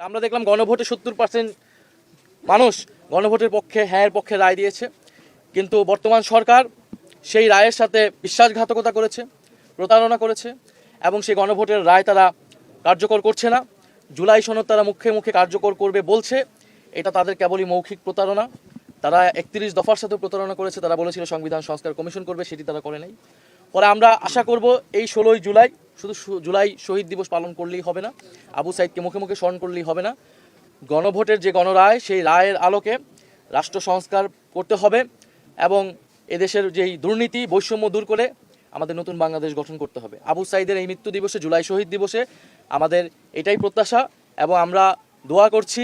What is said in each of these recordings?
আমরা দেখলাম গণভোটে 70% মানুষ গণভোটের পক্ষে হ্যাঁর পক্ষে রায় দিয়েছে, কিন্তু বর্তমান সরকার সেই রায়ের সাথে বিশ্বাসঘাতকতা করেছে, প্রতারণা করেছে এবং সেই গণভোটের রায় তারা কার্যকর করছে না। জুলাই সনদ তারা মুখে মুখে কার্যকর করবে বলছে, এটা তাদের কেবলই মৌখিক প্রতারণা। তারা 31 দফার সাথে প্রতারণা করেছে। তারা বলেছিল সংবিধান সংস্কার কমিশন করবে, সেটি তারা করে নাই। পরে আমরা আশা করব এই 16 জুলাই শুধু জুলাই শহীদ দিবস পালন করলেই হবে না, আবু সাইদকে মুখে মুখে স্মরণ করলেই হবে না। গণভোটের যে গণরায়, সেই রায়ের আলোকে রাষ্ট্র সংস্কার করতে হবে এবং এদেশের যেই দুর্নীতি বৈষম্য দূর করে আমাদের নতুন বাংলাদেশ গঠন করতে হবে। আবু সাইদের এই মৃত্যু দিবসে, জুলাই শহীদ দিবসে আমাদের এটাই প্রত্যাশা এবং আমরা দোয়া করছি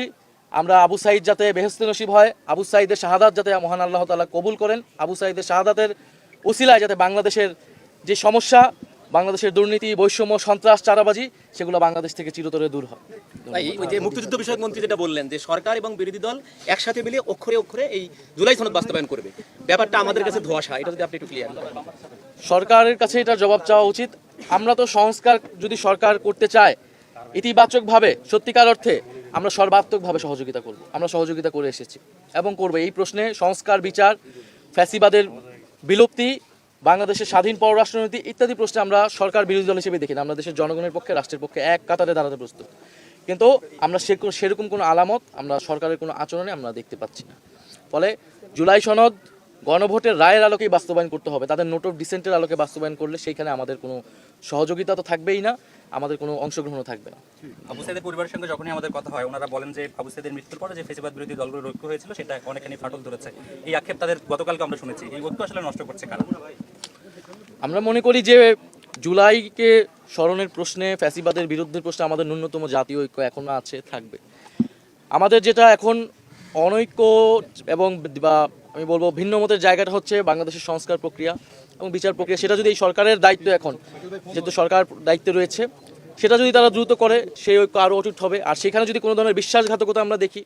আমরা আবু সাইদ যাতে বেহেশতে নসিব হয়, আবু সাইদের শাহাদাত যাতে মহান আল্লাহ তাআলা কবুল করেন, আবু সাইদের শাহাদাতের উসিলায় যাতে বাংলাদেশের যে সমস্যা, বাংলাদেশের দুর্নীতি বৈষম্য সন্ত্রাস চাঁদাবাজি, সেগুলো বাংলাদেশ থেকে চিরতরে দূর হয়। ওই যে মুক্তিযুদ্ধ বিষয়ক মন্ত্রী যেটা বললেন যে সরকার এবং বিরোধী দল একসাথে মিলে অক্ষরে অক্ষরে এই জুলাই সনদ বাস্তবায়ন করবে, ব্যাপারটা আমাদের কাছে ধোঁয়াশা, এটা যদি আপনি একটু ক্লিয়ার করেন। সরকারের কাছে এটার জবাব চাওয়া উচিত। আমরা তো সংস্কার যদি সরকার করতে চায় ইতিবাচকভাবে, সত্যিকার অর্থে আমরা সর্বাত্মকভাবে সহযোগিতা করব। আমরা সহযোগিতা করে এসেছি এবং করব। এই প্রশ্নে সংস্কার, বিচার, ফ্যাসিবাদের বিলুপ্তি, বাংলাদেশের স্বাধীন পররাষ্ট্রনীতি ইত্যাদি প্রশ্নে আমরা সরকার বিরোধী দল হিসেবে দেখি না। আমরা দেশের জনগণের পক্ষে, রাষ্ট্রের পক্ষে এক কাতারে দাঁড়াতে প্রস্তুত। কিন্তু আমরা সেরকম কোনো আলামত আমরা সরকারের কোনো আচরণে আমরা দেখতে পাচ্ছি না। ফলে জুলাই সনদ গণভোটের রায়ের আলোকেই বাস্তবায়ন করতে হবে। তাদের নোট অফ ডিসেন্টের আলোকে বাস্তবায়ন করলে সেইখানে আমাদের কোনো সহযোগিতা তো থাকবেই না, আমাদের কোনো অংশগ্রহণও থাকবে না। আবু সাইদের পরিবারের সঙ্গে যখনই আমাদের কথা হয়, ওনারা বলেন যে আবু সাইদের মৃত্যুর পরে যে ফেসিবাদ বিরোধী দলগুলোর ঐক্য হয়েছিল সেটা অনেকখানি ফাটল ধরেছে। এই আক্ষেপ তাদের গতকালকে আমরা শুনেছি। এই ঐক্য আসলে নষ্ট করছে কারা? আমরা মনে করি যে জুলাইকে স্মরণের প্রশ্নে, ফ্যাসিবাদের বিরুদ্ধের প্রশ্নে আমাদের ন্যূনতম জাতীয় ঐক্য এখনো আছে, থাকবে। আমাদের যেটা এখন অনৈক্য এবং বা আমি বলবো ভিন্ন মতের জায়গাটা হচ্ছে বাংলাদেশের সংস্কার প্রক্রিয়া এবং বিচার প্রক্রিয়া। সেটা যদি এই সরকারের দায়িত্ব, এখন যেহেতু সরকার দায়িত্বে রয়েছে, সেটা যদি তারা দ্রুত করে, সেই ঐক্য আরও অটুট হবে। আর সেখানে যদি কোনো ধরনের বিশ্বাসঘাতকতা আমরা দেখি,